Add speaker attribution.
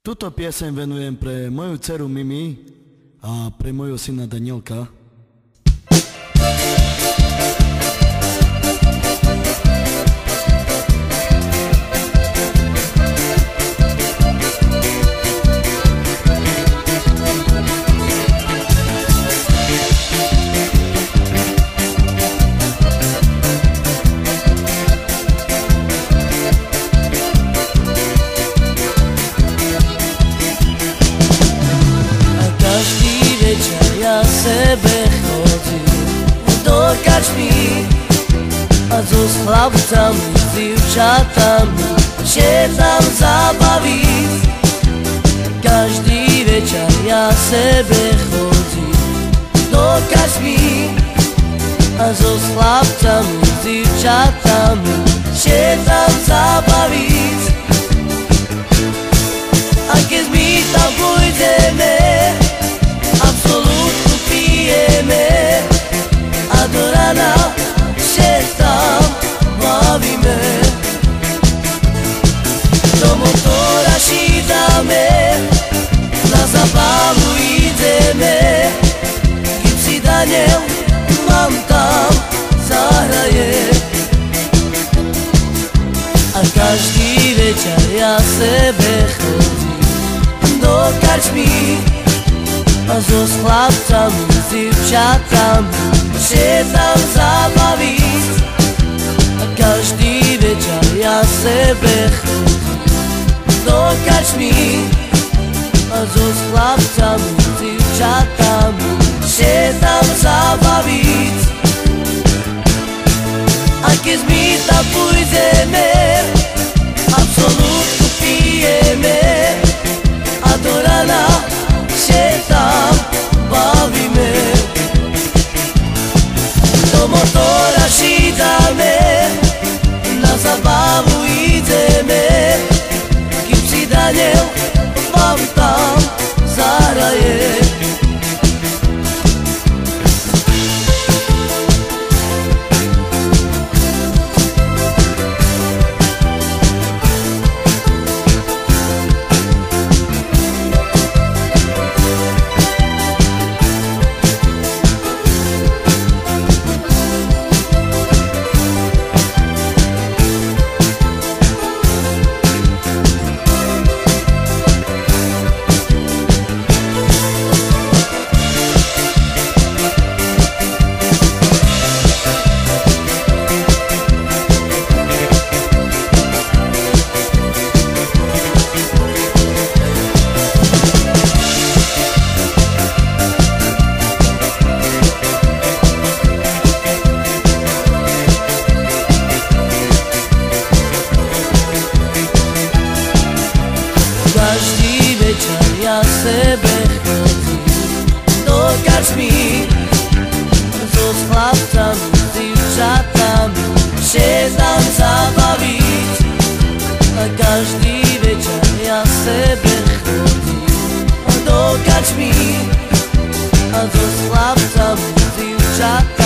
Speaker 1: Túto pieseň venujem pre moju dceru Mimi a pre mojho syna Danielka.
Speaker 2: Sebe chodil do kačmy a so chlapcami, s dievčatami že tam zabaviť. Každý večer ja sebe chodil do kačmy a so chlapcami, s dievčatami že tam zabaviť. A keď my tam pôjdeme, absolútne pijeme a do rana se tam bavíme. Do motora šídame, na zabavu ideme, kým si Daniel vám tam zahraje. A každý večer ja sebe chodím do karčmy a so chlapcami, s dievčatami že tam zabaviť. A každý večer ja sebe chodím do kačmy a so chlapcami, s dievčatami že tam zabaviť. A keď my tam pôjdeme, absolútne pijeme a do rana se tam bavíme. Do motora šídame, na zabavu ideme, kým si Daniel vám tam zahraje. Každý večer ja sebe chodím do kačmy so chlapcami, s dievčatami že tam zabaviť. A každý večer ja sebe chodím do kačmy a so chlapcami, s dievčatami